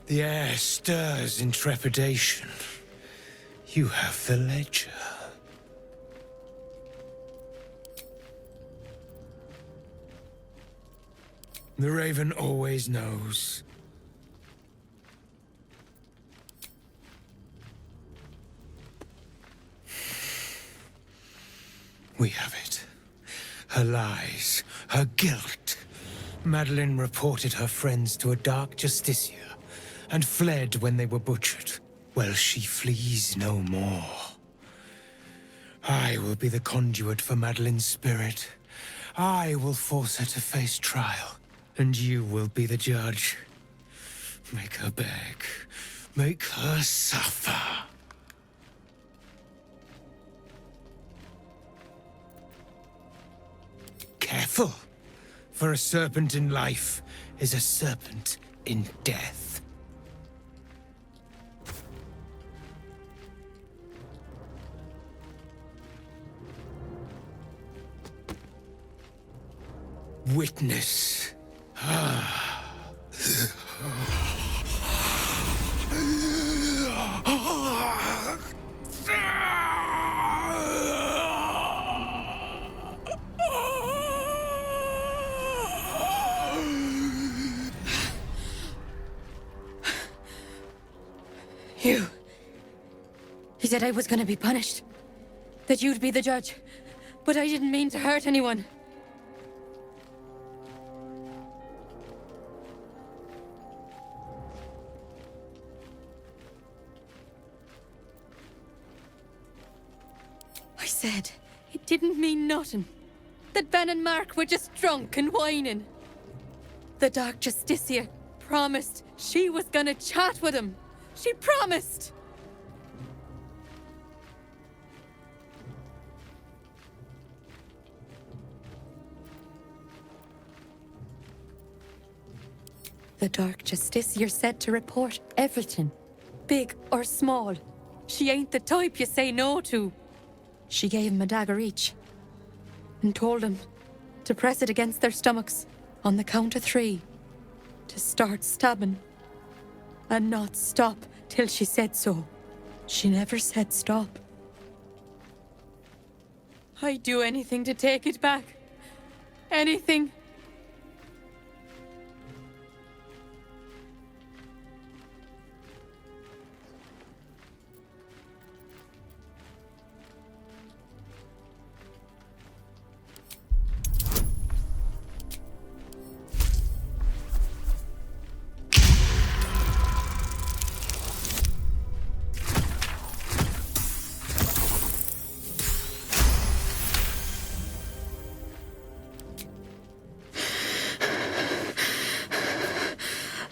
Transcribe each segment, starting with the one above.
The air stirs in trepidation. You have the ledger. The Raven always knows. We have it. Her lies, her guilt. Madeline reported her friends to a dark justiciar and fled when they were butchered. Well, she flees no more. I will be the conduit for Madeline's spirit. I will force her to face trial, and you will be the judge. Make her beg. Make her suffer. Careful, for a serpent in life is a serpent in death. Witness. He said I was gonna be punished. That you'd be the judge. But I didn't mean to hurt anyone. I said it didn't mean nothing. That Ben and Mark were just drunk and whining. The Dark Justiciar promised she was gonna chat with him. She promised! The Dark Justiciar said to report everything, big or small. She ain't the type you say no to. She gave him a dagger each and told them to press it against their stomachs on the count of 3, to start stabbing and not stop till she said so. She never said stop. I'd do anything to take it back. Anything.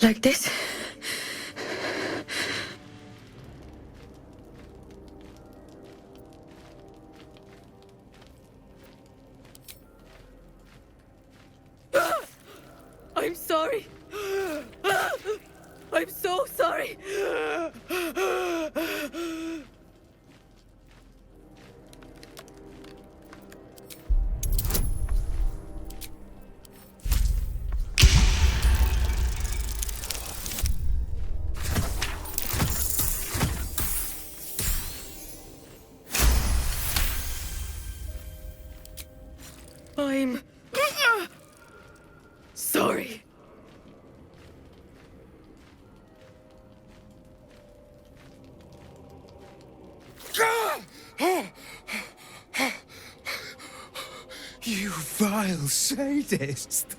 Like this? I'm sorry. I'm so sorry. I'm sorry. You vile sadist!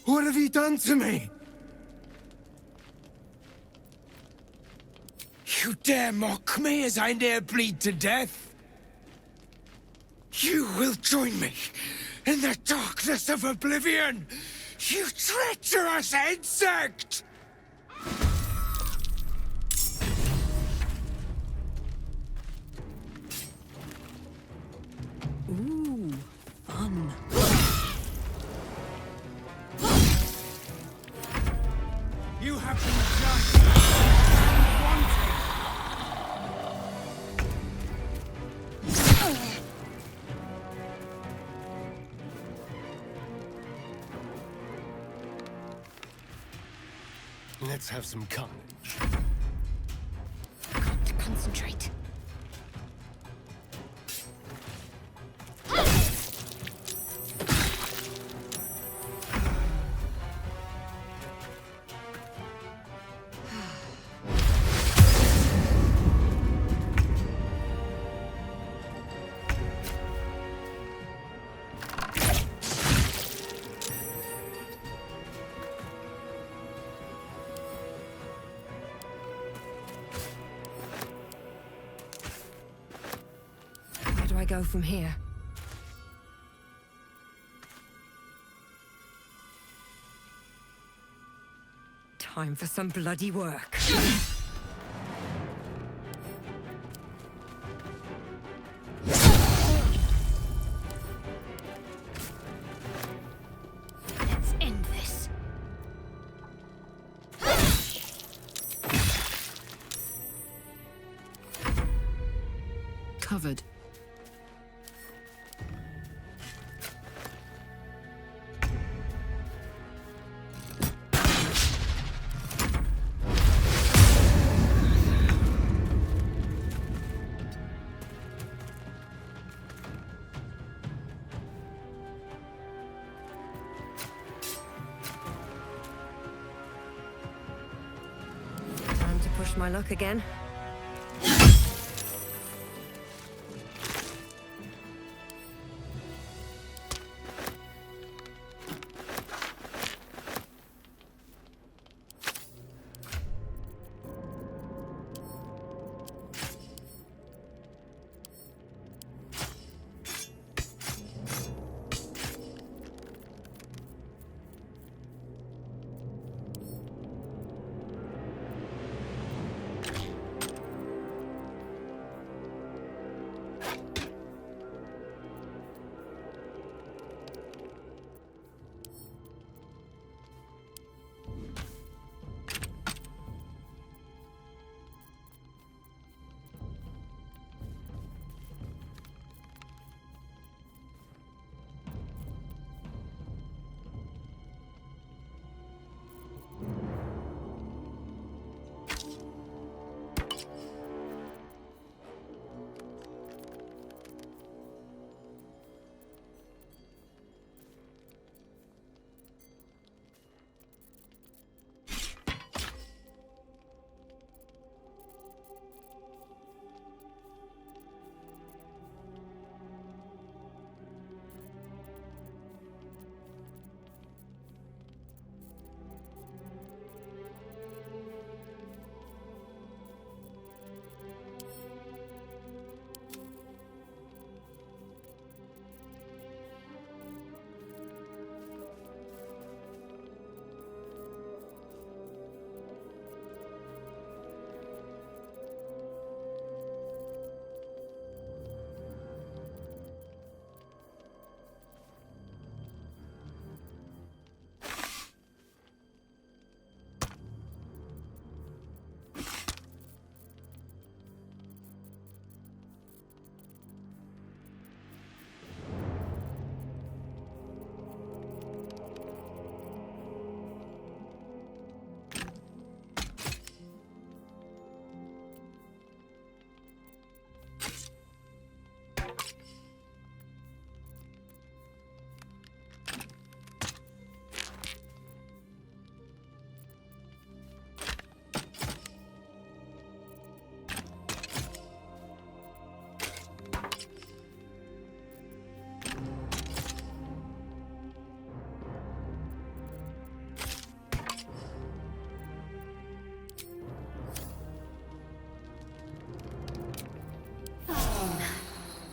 What have you done to me? You dare mock me as I near bleed to death? You will join me in the darkness of oblivion, you treacherous insect! Ooh, fun. You have been judged and wanted. Let's have some carnage. Got to concentrate. Where do I go from here? Time for some bloody work. Let's end this. Covered. Time to push my luck again.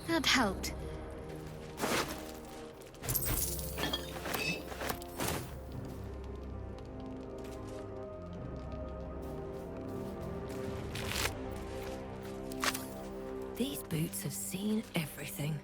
That helped. These boots have seen everything.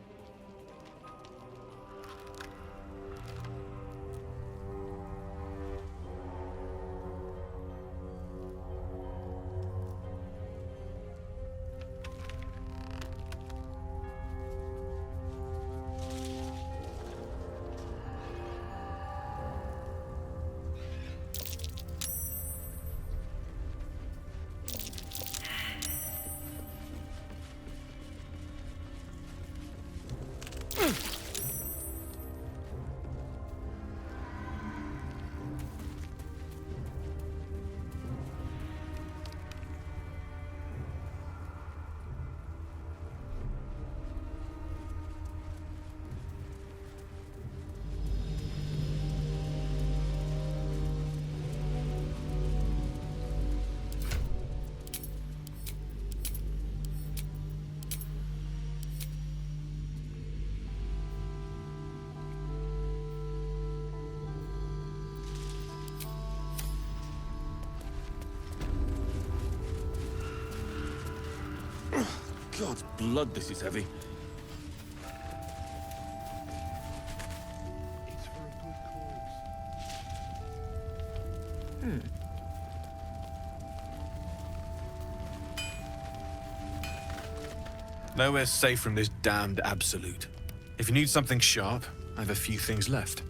God's blood, this is heavy. It's for a good cause. Nowhere's safe from this damned absolute. If you need something sharp, I have a few things left.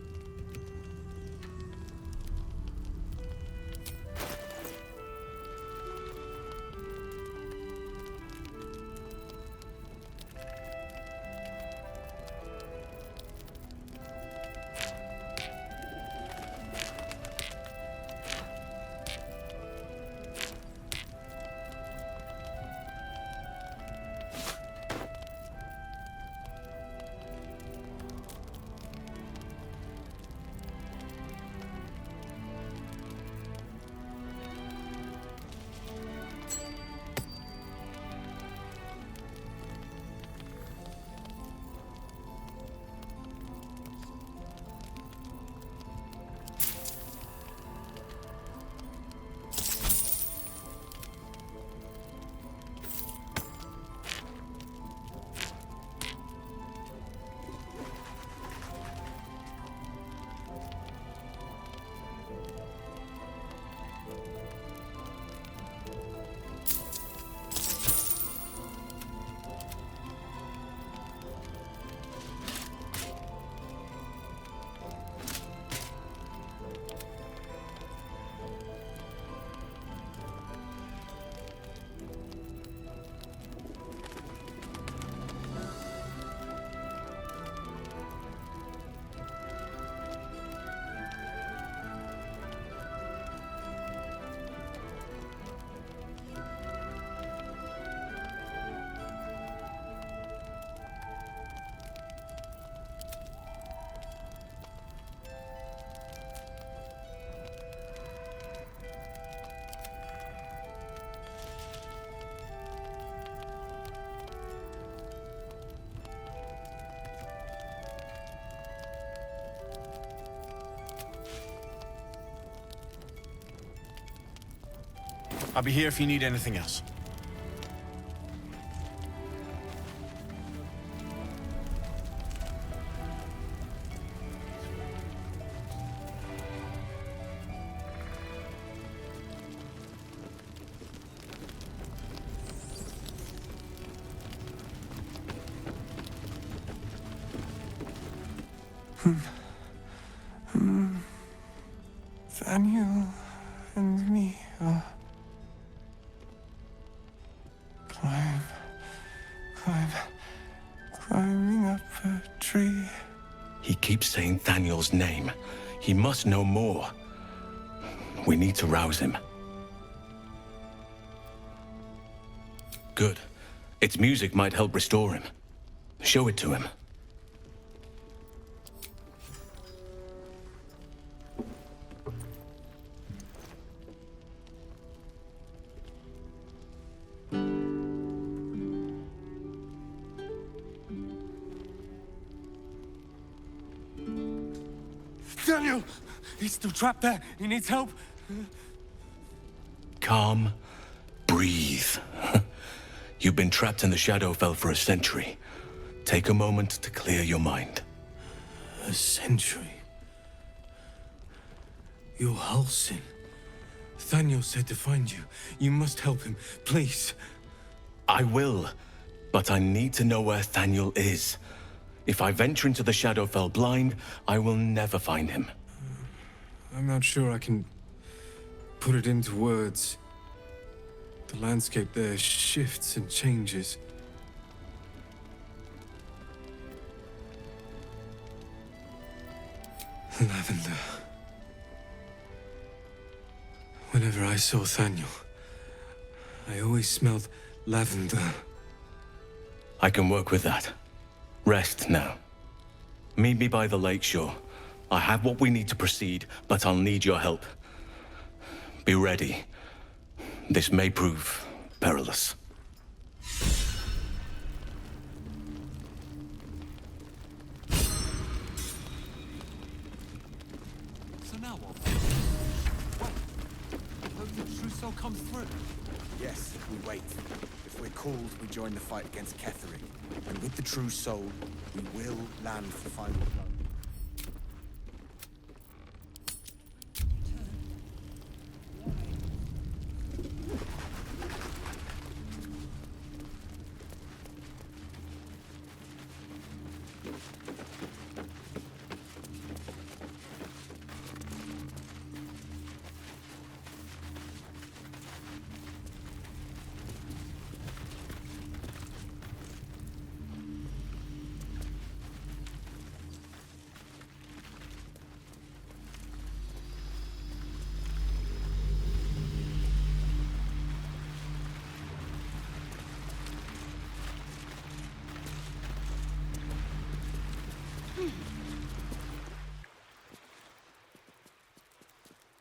I'll be here if you need anything else. Daniel and me are climbing up a tree. He keeps saying Thaniel's name. He must know more. We need to rouse him. Good. Its music might help restore him. Show it to him. Daniel! He's still trapped there. He needs help. Calm. Breathe. You've been trapped in the Shadowfell for a century. Take a moment to clear your mind. A century? You're Halsin. Thaniel said to find you. You must help him, please. I will, but I need to know where Thaniel is. If I venture into the Shadowfell blind, I will never find him. I'm not sure I can put it into words. The landscape there shifts and changes. Lavender. Whenever I saw Thaniel, I always smelled lavender. I can work with that. Rest now. Meet me by the lakeshore. I have what we need to proceed, but I'll need your help. Be ready. This may prove perilous. So now what? Wait. Hope the trousseau comes through. Yes, we wait. If we're called, we join the fight against Kethering. And with the true soul, we will land the final blow.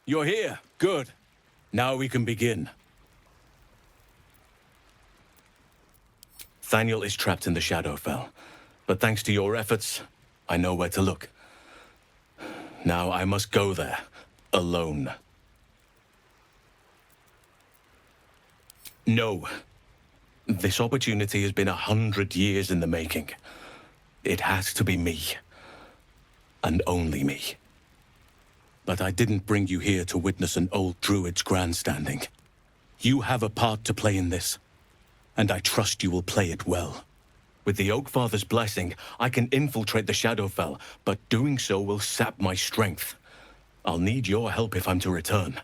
You're here. Good. Now we can begin. Thaniel is trapped in the Shadowfell, but thanks to your efforts, I know where to look. Now I must go there, alone. No. This opportunity has been 100 years in the making. It has to be me. And only me. But I didn't bring you here to witness an old druid's grandstanding. You have a part to play in this, and I trust you will play it well. With the Oakfather's blessing, I can infiltrate the Shadowfell, but doing so will sap my strength. I'll need your help if I'm to return.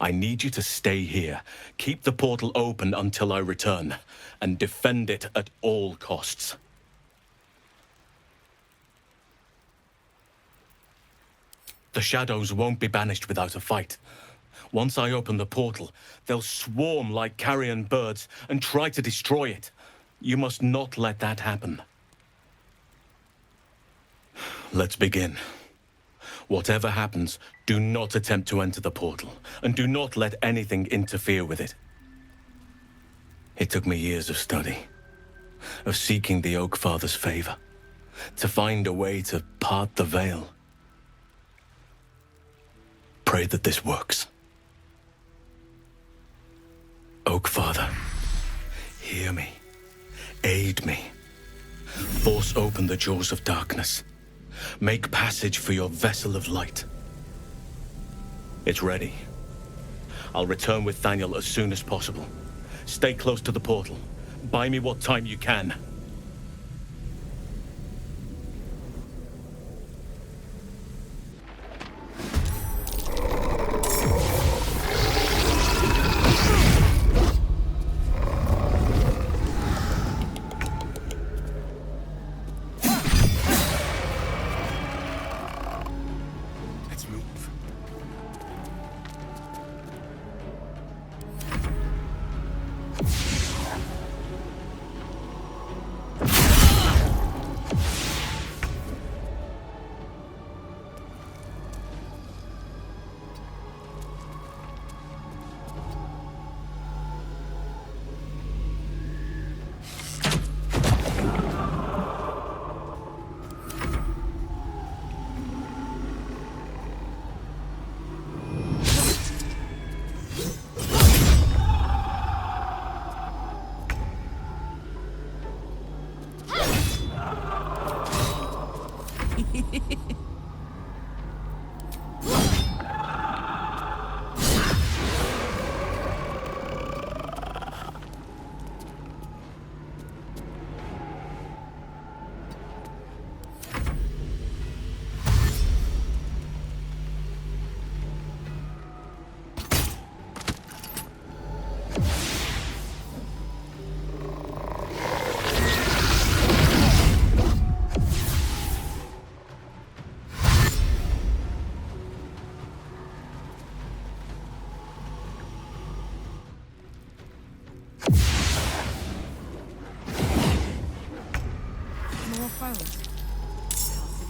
I need you to stay here, keep the portal open until I return, and defend it at all costs. The shadows won't be banished without a fight. Once I open the portal, they'll swarm like carrion birds and try to destroy it. You must not let that happen. Let's begin. Whatever happens, do not attempt to enter the portal, and do not let anything interfere with it. It took me years of study, of seeking the Oakfather's favor, to find a way to part the veil. Pray that this works. Oakfather, hear me. Aid me. Force open the jaws of darkness. Make passage for your vessel of light. It's ready. I'll return with Thaniel as soon as possible. Stay close to the portal. Buy me what time you can.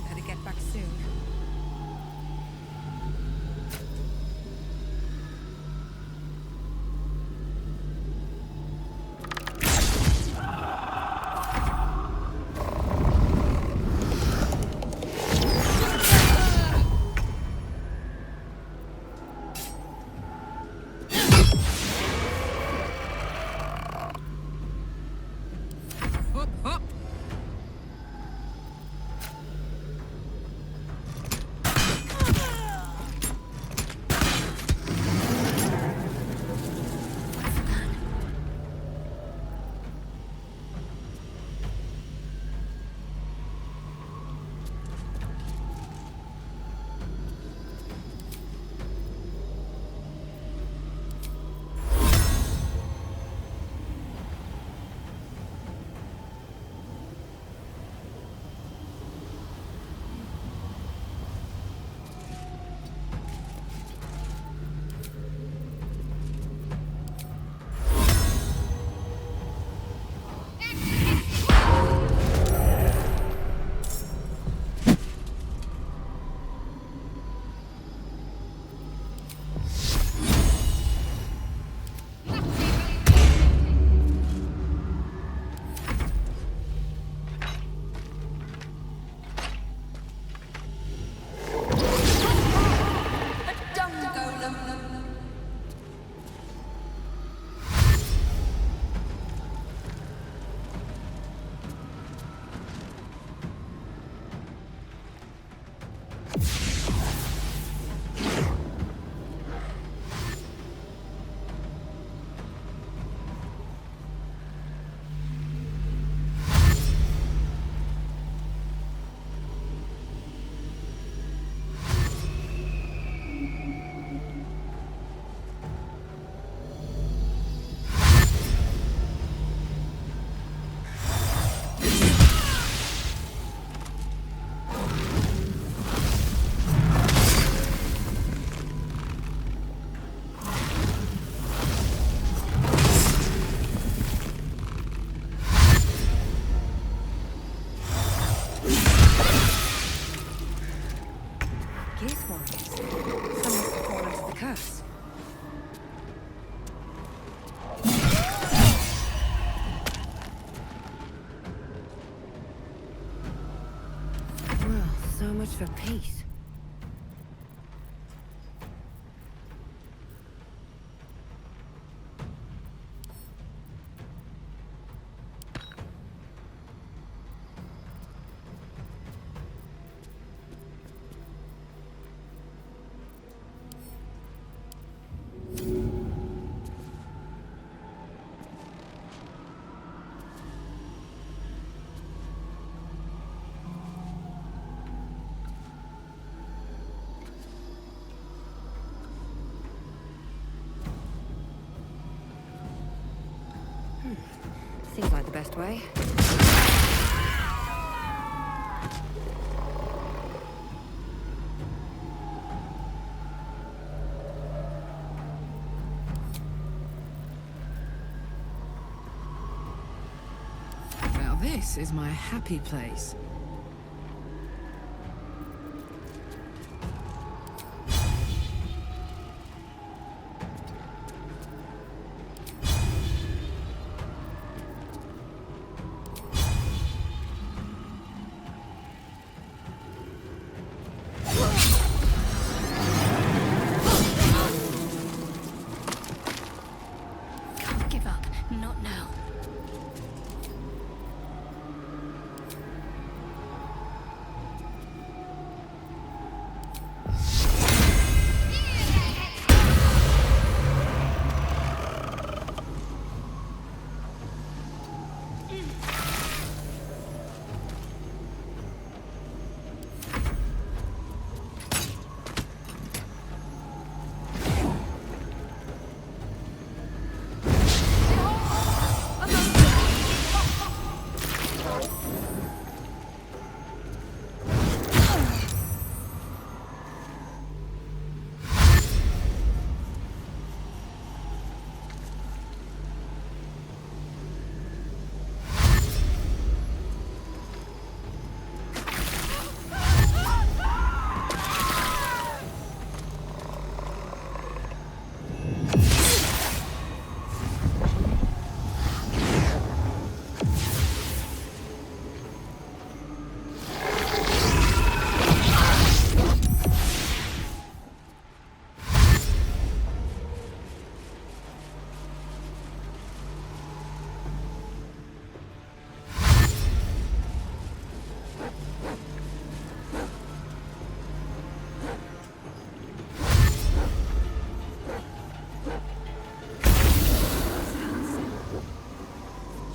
Better get back soon. So much for peace. Seems like the best way. Well, this is my happy place. Can't give up. Not now.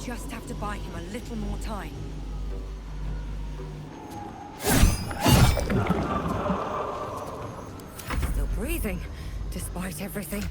Just have to buy him a little more time. Still breathing, despite everything.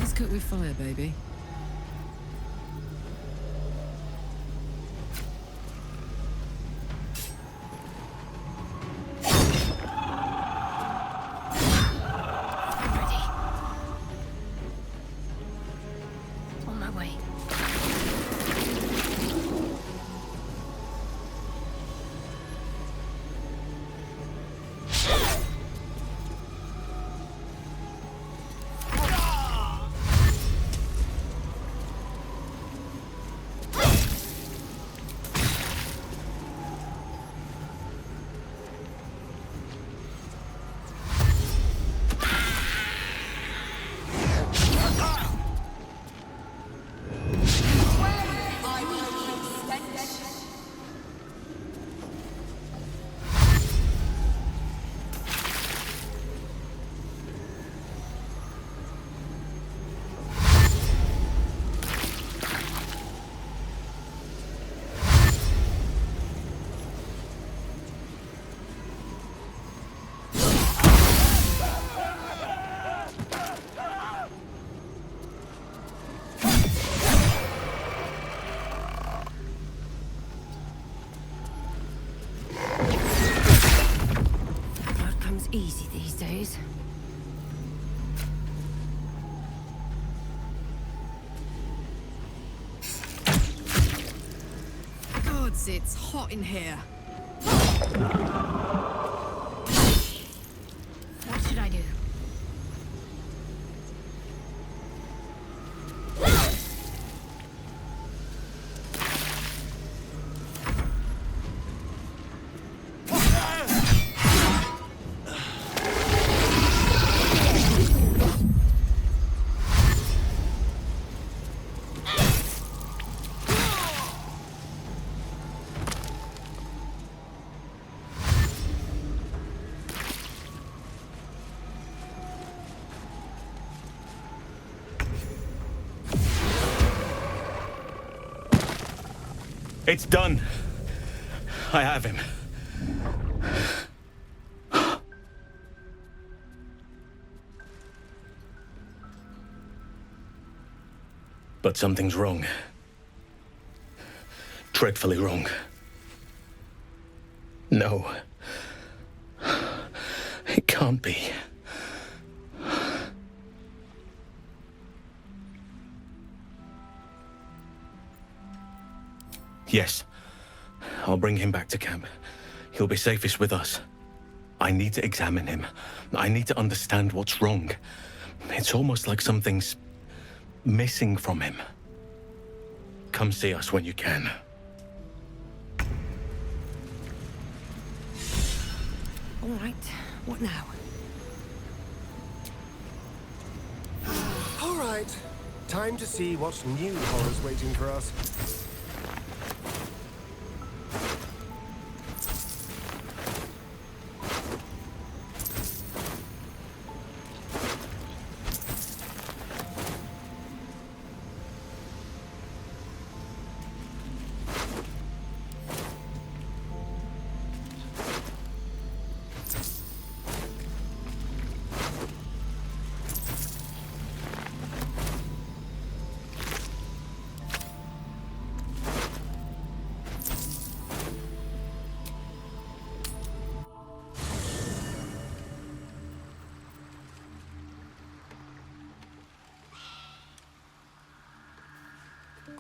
Let's cook with fire, baby. Ready. On my way. Blood comes easy these days. it's hot in here. What should I do? It's done. I have him. But something's wrong. Dreadfully wrong. No. It can't be. Yes. I'll bring him back to camp. He'll be safest with us. I need to examine him. I need to understand what's wrong. It's almost like something's missing from him. Come see us when you can. All right, what now? All right. Time to see what new horror's waiting for us.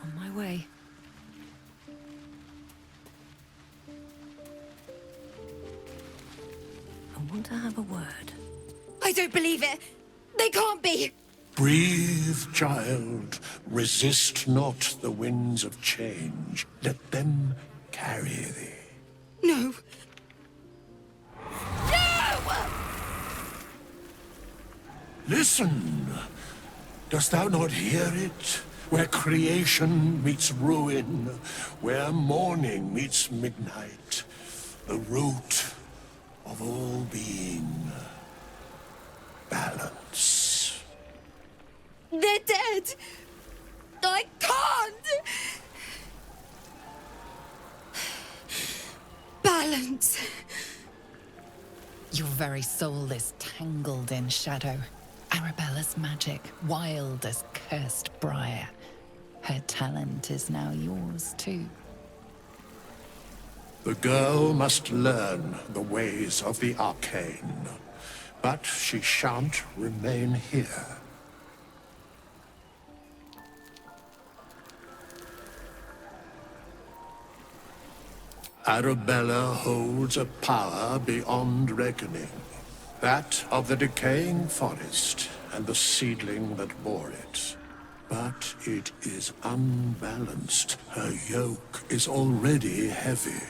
On my way. I want to have a word. I don't believe it. They can't be. Breathe, child. Resist not the winds of change. Let them carry thee. No. Listen. Dost thou not hear it? Where creation meets ruin, where morning meets midnight, the root of all being. Balance. They're dead. I can't. Balance. Your very soul is tangled in shadow. Arabella's magic, wild as cursed briar. Her talent is now yours too. The girl must learn the ways of the arcane, but she shan't remain here. Arabella holds a power beyond reckoning. That of the decaying forest and the seedling that bore it. But it is unbalanced. Her yoke is already heavy.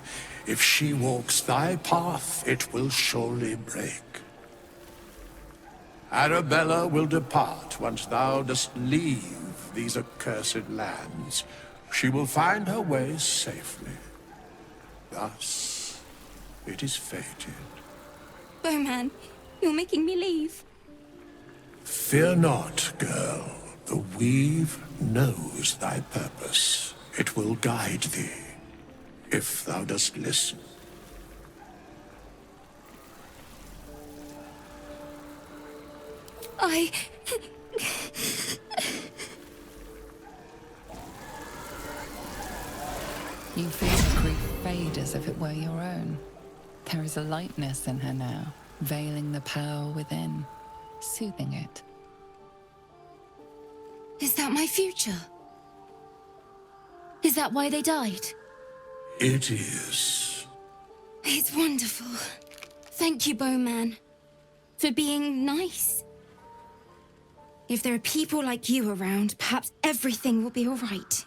If she walks thy path, it will surely break. Arabella will depart once thou dost leave these accursed lands. She will find her way safely. Thus, it is fated. Bowman, you're making me leave. Fear not, girl. The weave knows thy purpose. It will guide thee, if thou dost listen. You feel the grief fade as if it were your own. There is a lightness in her now, veiling the power within, soothing it. Is that my future? Is that why they died? It is. It's wonderful. Thank you, Bowman, for being nice. If there are people like you around, perhaps everything will be all right.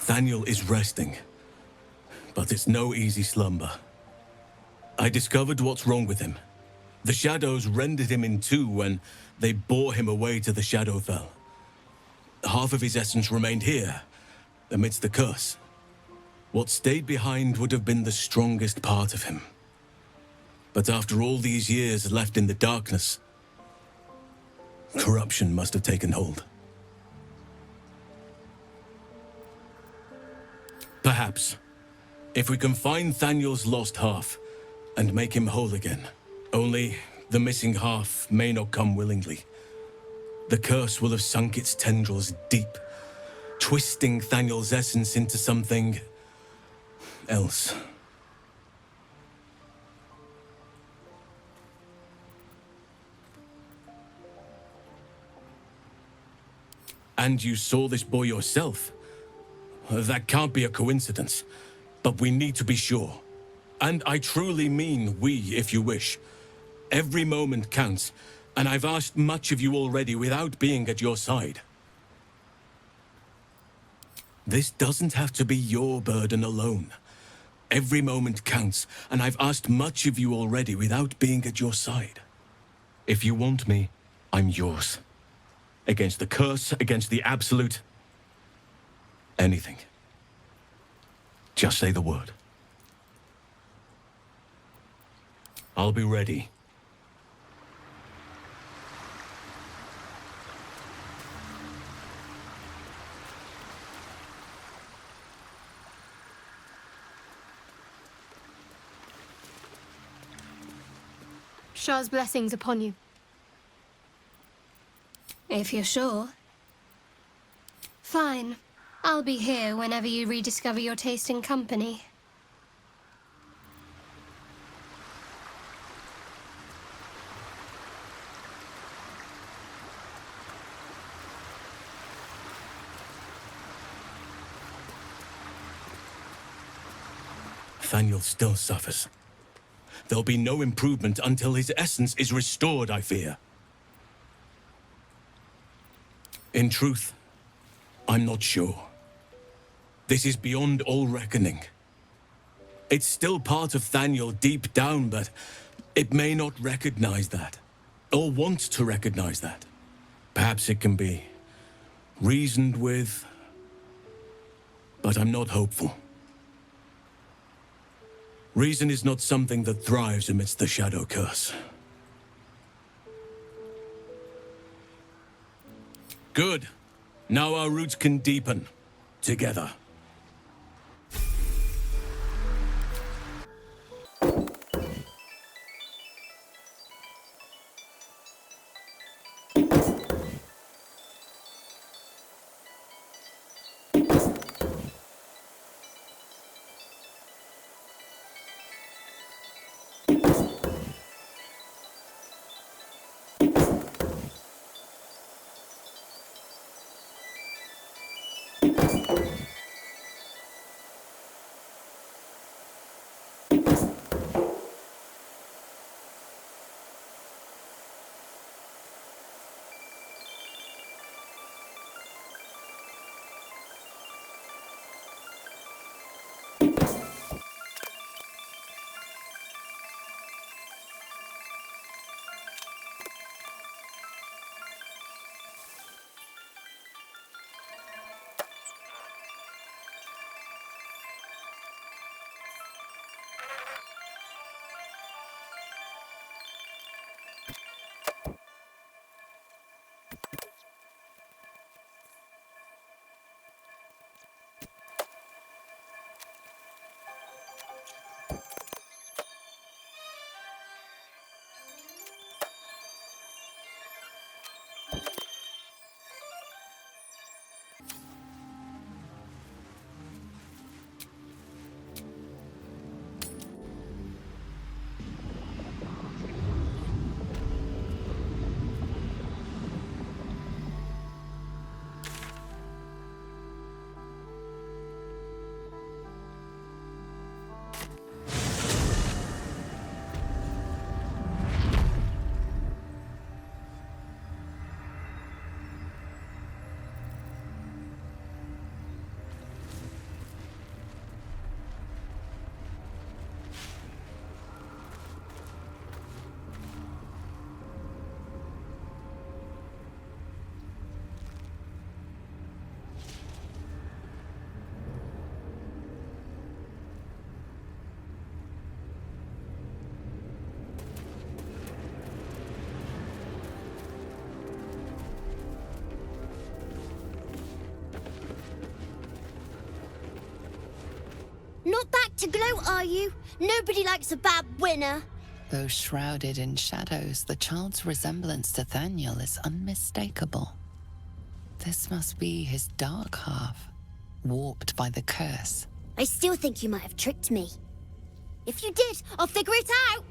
Thaniel is resting, but it's no easy slumber. I discovered what's wrong with him. The shadows rendered him in two when they bore him away to the Shadowfell. Half of his essence remained here, amidst the curse. What stayed behind would have been the strongest part of him. But after all these years left in the darkness, corruption must have taken hold. Perhaps, if we can find Thaniel's lost half and make him whole again. Only the missing half may not come willingly. The curse will have sunk its tendrils deep, twisting Thaniel's essence into something else. And you saw this boy yourself? That can't be a coincidence, but we need to be sure. And I truly mean we, if you wish. Every moment counts, and I've asked much of you already without being at your side. This doesn't have to be your burden alone. Every moment counts, and I've asked much of you already without being at your side. If you want me, I'm yours. Against the curse, against the absolute. Anything. Just say the word. I'll be ready. Shah's blessings upon you. If you're sure. Fine. I'll be here whenever you rediscover your taste in company. Thaniel still suffers. There'll be no improvement until his essence is restored, I fear. In truth, I'm not sure. This is beyond all reckoning. It's still part of Thaniel deep down, but it may not recognize that, or want to recognize that. Perhaps it can be reasoned with, but I'm not hopeful. Reason is not something that thrives amidst the shadow curse. Good. Now our roots can deepen. Together. to gloat, are you? Nobody likes a bad winner. Though shrouded in shadows, the child's resemblance to Thaniel is unmistakable. This must be his dark half, warped by the curse. I still think you might have tricked me. If you did, I'll figure it out.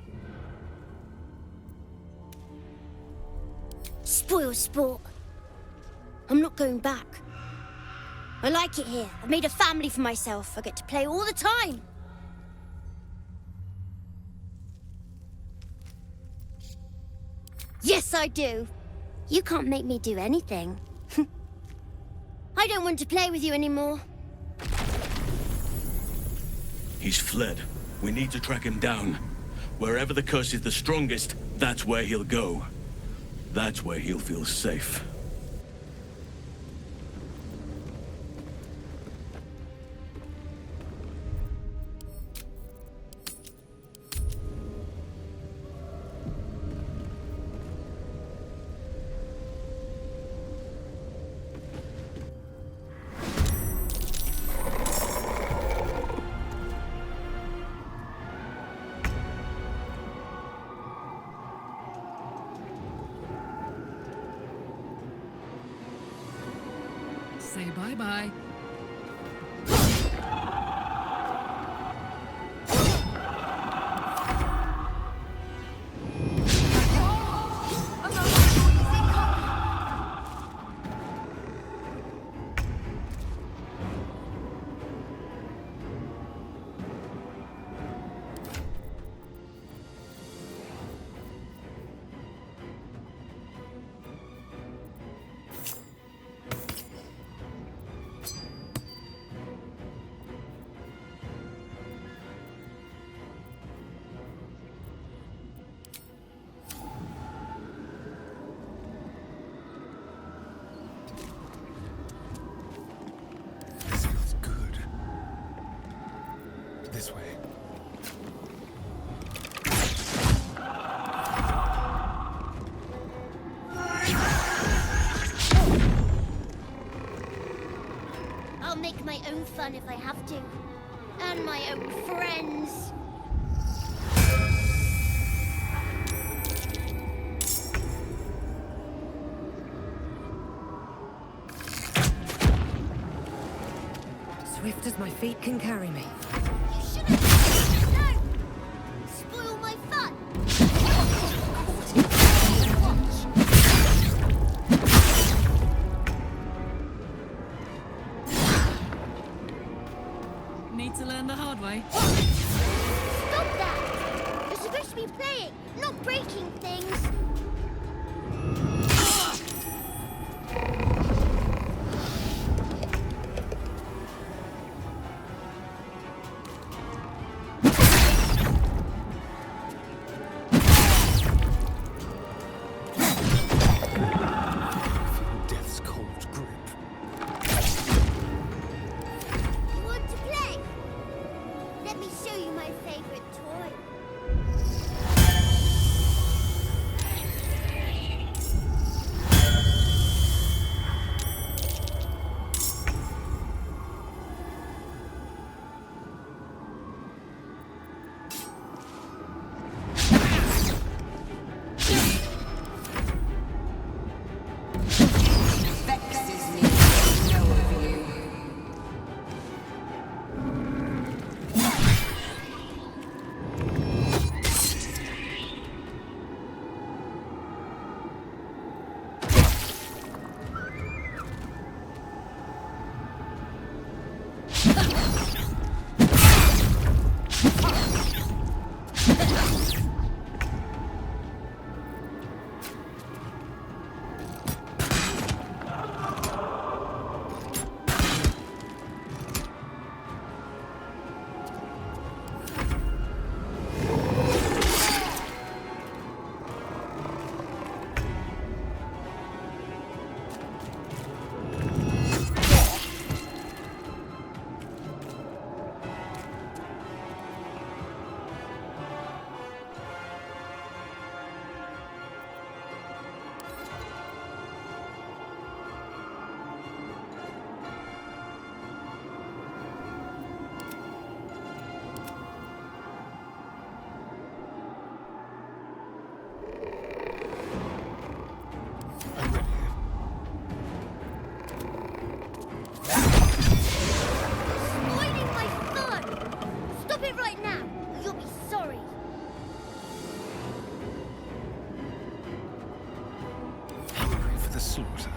Spoil sport. I'm not going back. I like it here. I've made a family for myself. I get to play all the time. Yes, I do. You can't make me do anything. I don't want to play with you anymore. He's fled. We need to track him down. Wherever the curse is the strongest, that's where he'll go. That's where he'll feel safe. Say bye-bye. This way. I'll make my own fun if I have to. And my own friends. Swift as my feet can carry me. You shouldn't have. No! Spoil my fun! Need to learn the hard way. Stop that! You're supposed to be playing, not breaking things. Death's cold grip. You want to play? Let me show you my favorite toy. for slaughter.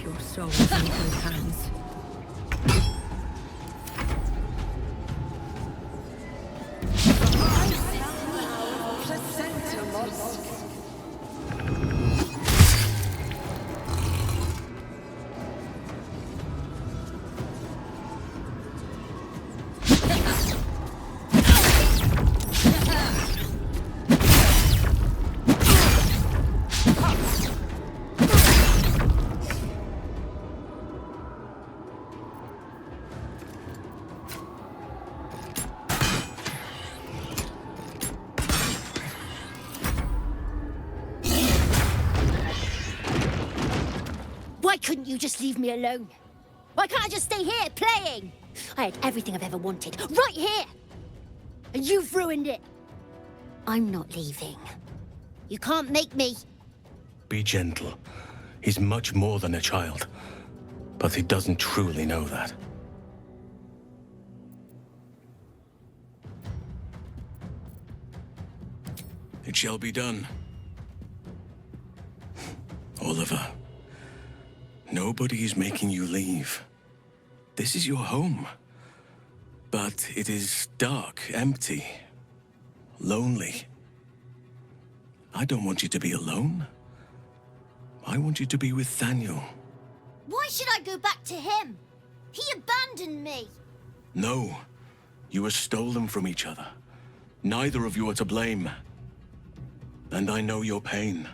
Your soul is in good hands. Why couldn't you just leave me alone? Why can't I just stay here, playing? I had everything I've ever wanted, right here! And you've ruined it. I'm not leaving. You can't make me. Be gentle. He's much more than a child. But he doesn't truly know that. It shall be done. Oliver. Nobody is making you leave. This is your home. But it is dark, empty, lonely. I don't want you to be alone. I want you to be with Thaniel. Why should I go back to him? He abandoned me. No. You were stolen from each other. Neither of you are to blame. And I know your pain.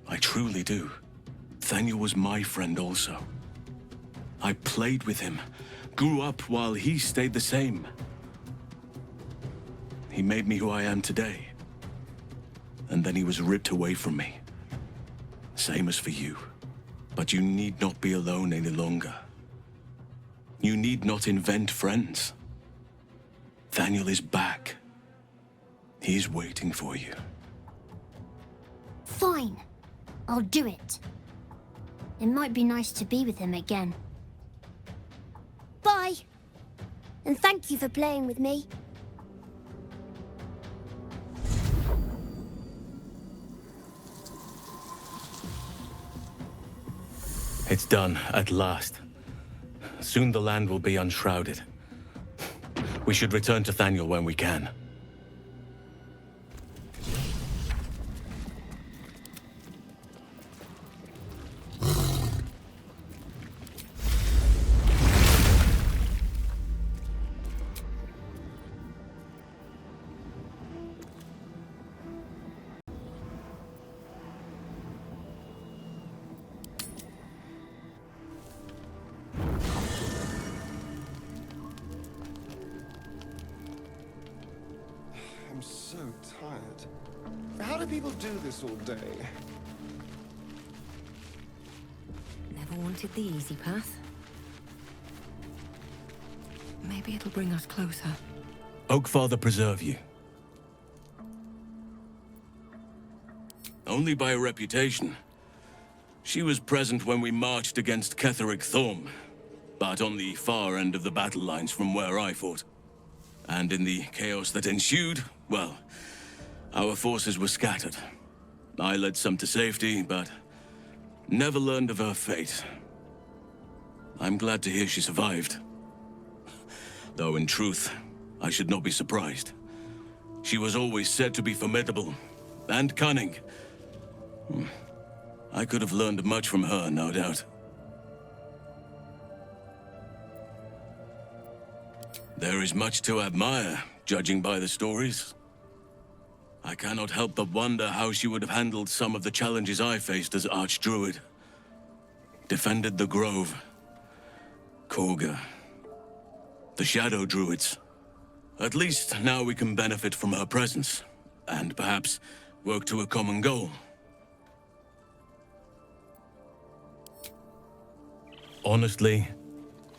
I truly do. Thaniel was my friend also. I played with him, grew up while he stayed the same. He made me who I am today. And then he was ripped away from me. Same as for you. But you need not be alone any longer. You need not invent friends. Thaniel is back. He's waiting for you. Fine. I'll do it. It might be nice to be with him again. Bye. And thank you for playing with me. It's done, at last. Soon the land will be unshrouded. We should return to Thaniel when we can. I'm so tired. How do people do this all day? Never wanted the easy path. Maybe it'll bring us closer. Oakfather preserve you. Only by a reputation. She was present when we marched against Ketheric Thorm, but on the far end of the battle lines from where I fought. And in the chaos that ensued, well, our forces were scattered. I led some to safety, but never learned of her fate. I'm glad to hear she survived. Though in truth, I should not be surprised. She was always said to be formidable and cunning. I could have learned much from her, no doubt. There is much to admire, judging by the stories. I cannot help but wonder how she would have handled some of the challenges I faced as Archdruid. Defended the Grove, Korga, the Shadow Druids. At least now we can benefit from her presence, and perhaps work to a common goal. Honestly,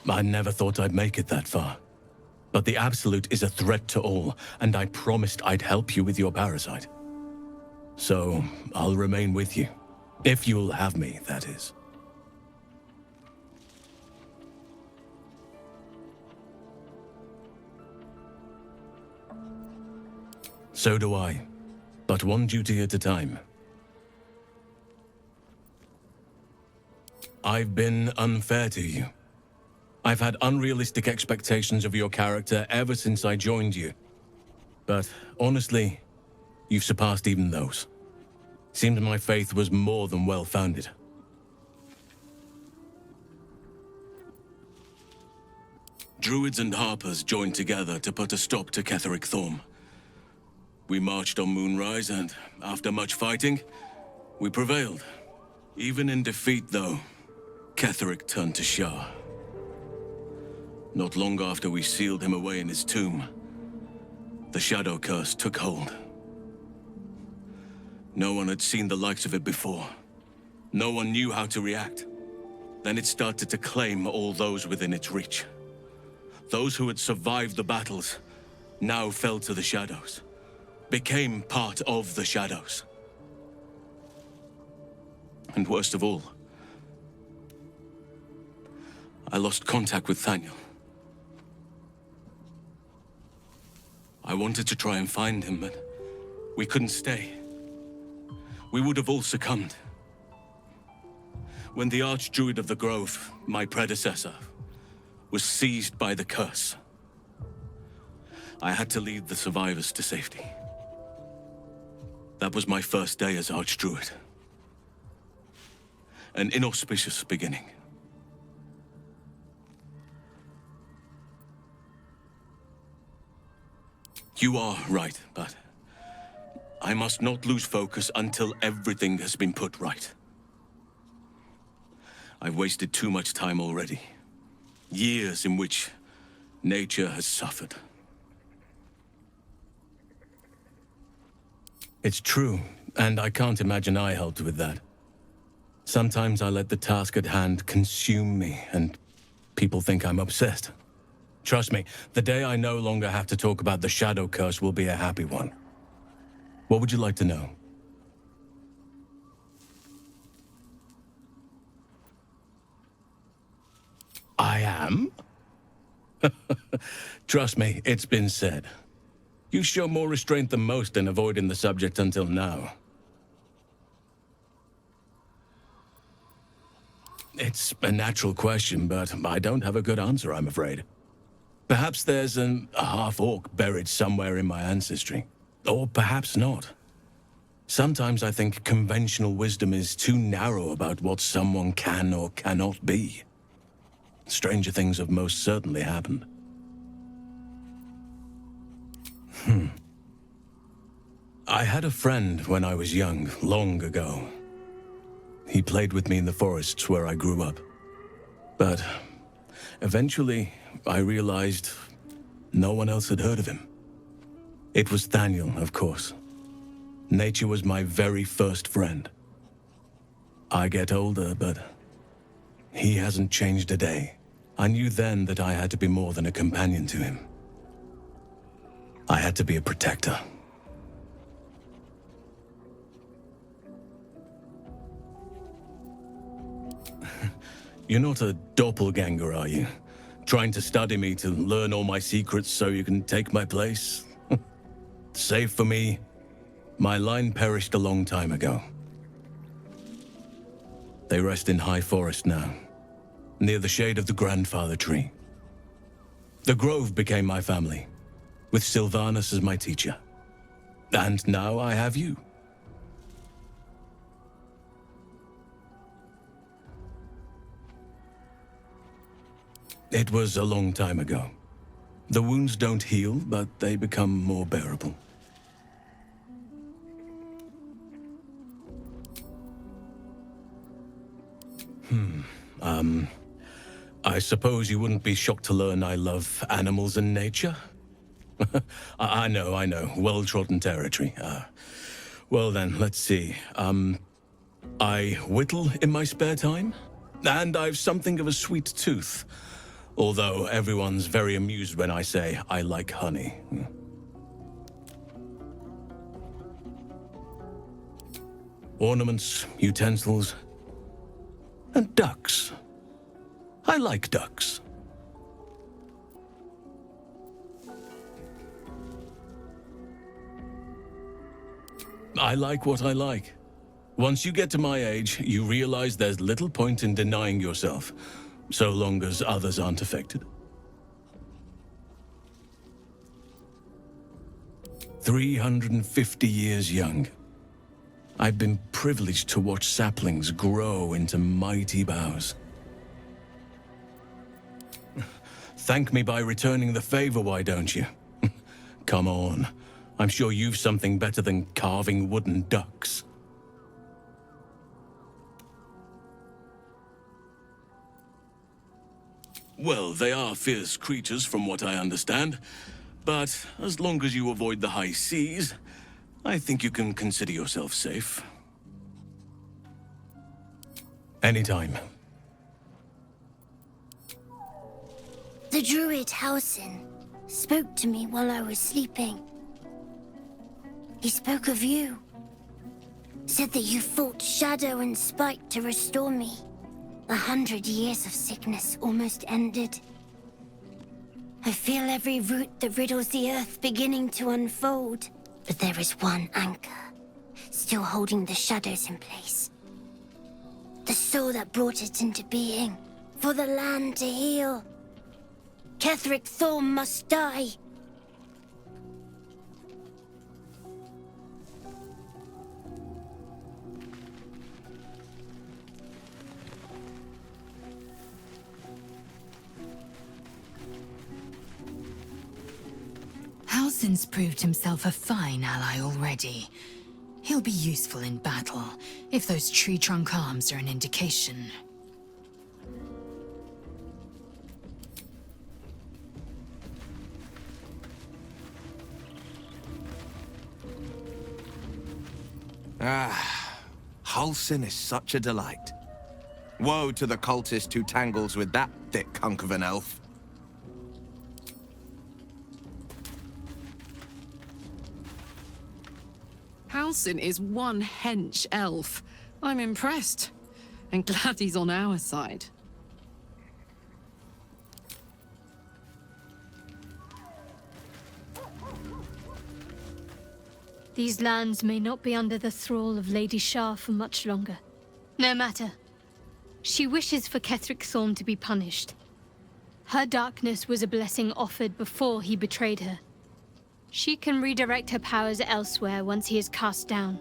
I never thought I'd make it that far. But the Absolute is a threat to all, and I promised I'd help you with your parasite. So, I'll remain with you. If you'll have me, that is. So do I. But one duty at a time. I've been unfair to you. I've had unrealistic expectations of your character ever since I joined you. But honestly, you've surpassed even those. Seemed my faith was more than well-founded. Druids and Harpers joined together to put a stop to Ketheric Thorm. We marched on Moonrise, and after much fighting, we prevailed. Even in defeat, though, Ketheric turned to Shah. Not long after we sealed him away in his tomb, the Shadow Curse took hold. No one had seen the likes of it before. No one knew how to react. Then it started to claim all those within its reach. Those who had survived the battles now fell to the Shadows, became part of the Shadows. And worst of all, I lost contact with Thaniel. I wanted to try and find him, but we couldn't stay. We would have all succumbed. When the Archdruid of the Grove, my predecessor, was seized by the curse, I had to lead the survivors to safety. That was my first day as Archdruid. An inauspicious beginning. You are right, but I must not lose focus until everything has been put right. I've wasted too much time already. Years in which nature has suffered. It's true, and I can't imagine I helped with that. Sometimes I let the task at hand consume me, and people think I'm obsessed. Trust me, the day I no longer have to talk about the Shadow Curse will be a happy one. What would you like to know? I am? Trust me, it's been said. You show more restraint than most in avoiding the subject until now. It's a natural question, but I don't have a good answer, I'm afraid. Perhaps there's a half-orc buried somewhere in my ancestry. Or perhaps not. Sometimes I think conventional wisdom is too narrow about what someone can or cannot be. Stranger things have most certainly happened. I had a friend when I was young, long ago. He played with me in the forests where I grew up. But eventually, I realized no one else had heard of him. It was Thaniel, of course. Nature was my very first friend. I get older, but he hasn't changed a day. I knew then that I had to be more than a companion to him. I had to be a protector. You're not a doppelganger, are you? Trying to study me to learn all my secrets so you can take my place? Save for me, my line perished a long time ago. They rest in High Forest now, near the shade of the grandfather tree. The Grove became my family, with Sylvanas as my teacher. And now I have you. It was a long time ago. The wounds don't heal, but they become more bearable. I suppose you wouldn't be shocked to learn I love animals and nature? I know. Well-trodden territory. Well then, let's see. I whittle in my spare time, and I've something of a sweet tooth. Although everyone's very amused when I say I like honey. Ornaments, utensils, and ducks. I like ducks. I like what I like. Once you get to my age, you realize there's little point in denying yourself, so long as others aren't affected. 350 years young. I've been privileged to watch saplings grow into mighty boughs. Thank me by returning the favor, why don't you? Come on. I'm sure you've something better than carving wooden ducks. Well, they are fierce creatures from what I understand. But as long as you avoid the high seas, I think you can consider yourself safe. Anytime. The druid Halsin spoke to me while I was sleeping. He spoke of you. Said that you fought shadow and spite to restore me. 100 years of sickness almost ended. I feel every root that riddles the earth beginning to unfold. But there is one anchor, still holding the shadows in place. The soul that brought it into being, for the land to heal. Ketheric Thorm must die. Halsin's proved himself a fine ally already. He'll be useful in battle, if those tree trunk arms are an indication. Halsin is such a delight. Woe to the cultist who tangles with that thick hunk of an elf. Halsin is one hench elf. I'm impressed. And glad he's on our side. These lands may not be under the thrall of Lady Shah for much longer. No matter. She wishes for Ketheric Thorm to be punished. Her darkness was a blessing offered before he betrayed her. She can redirect her powers elsewhere once he is cast down.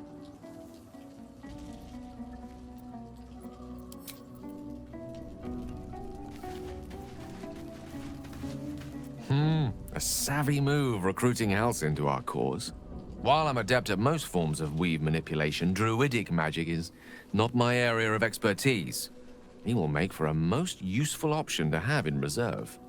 A savvy move recruiting Halsin to our cause. While I'm adept at most forms of weave manipulation, druidic magic is not my area of expertise. He will make for a most useful option to have in reserve.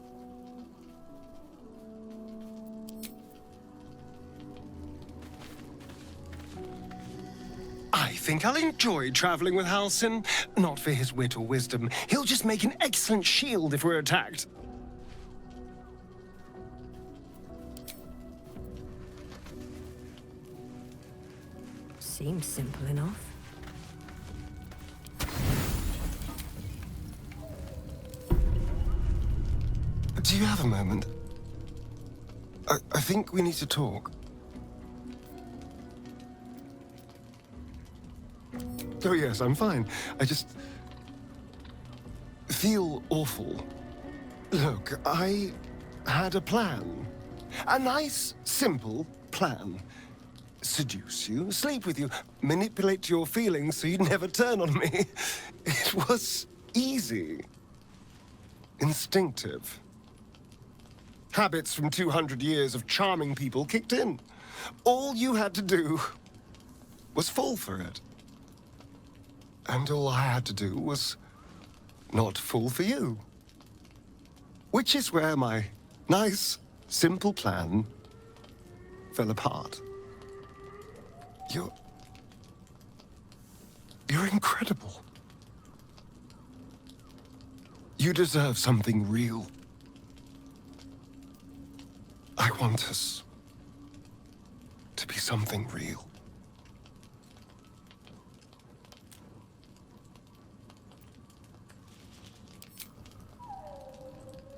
I think I'll enjoy traveling with Halsin. Not for his wit or wisdom. He'll just make an excellent shield if we're attacked. Seems simple enough. Do you have a moment? I think we need to talk. Oh yes, I'm fine. I just feel awful. Look, I had a plan. A nice, simple plan. Seduce you, sleep with you, manipulate your feelings so you'd never turn on me. It was easy. Instinctive. Habits from 200 years of charming people kicked in. All you had to do was fall for it. And all I had to do was not fall for you. Which is where my nice, simple plan fell apart. You're incredible. You deserve something real. I want us to be something real.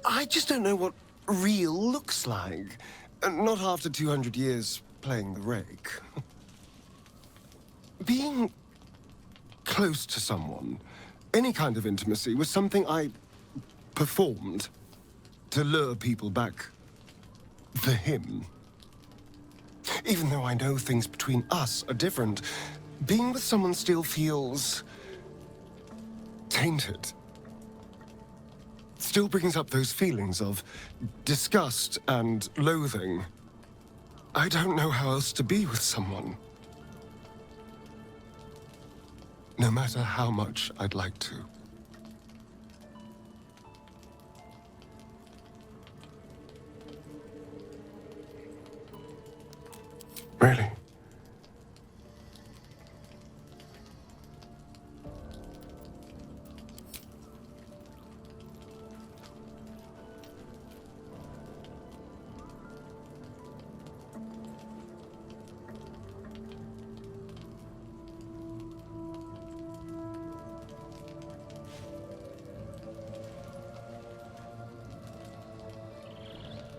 I just don't know what real looks like. Not after 200 years playing the rake. Being close to someone, any kind of intimacy, was something I performed to lure people back for him. Even though I know things between us are different, being with someone still feels tainted. Still brings up those feelings of disgust and loathing. I don't know how else to be with someone. No matter how much I'd like to. Really?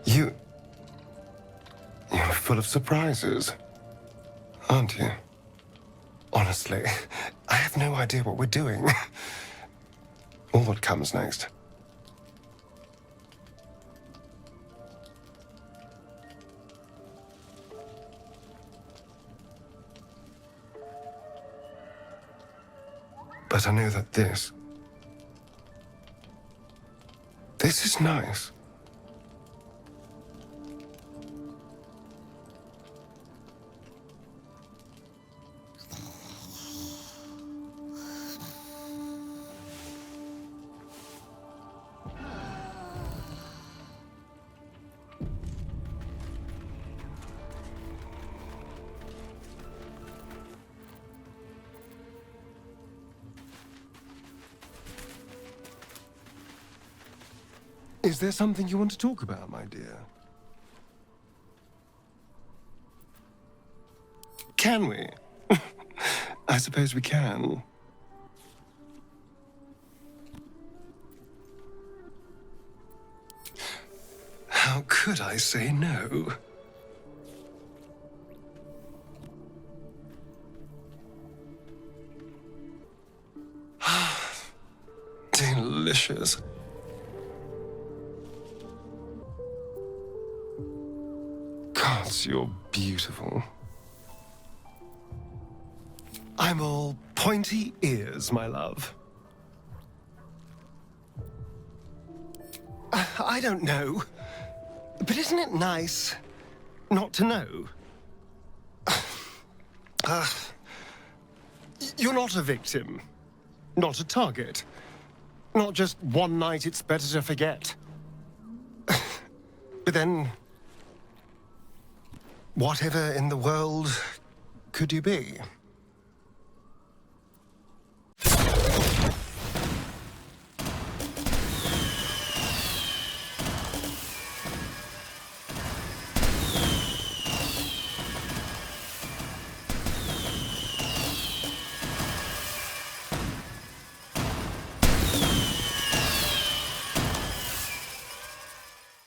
You're full of surprises, aren't you? Honestly, I have no idea what we're doing. Or what comes next. But I know that this is nice. Is there something you want to talk about, my dear? Can we? I suppose we can. How could I say no? Delicious. Gods, you're beautiful. I'm all pointy ears, my love. I don't know, but isn't it nice not to know? You're not a victim, not a target, not just one night it's better to forget. But then, whatever in the world could you be?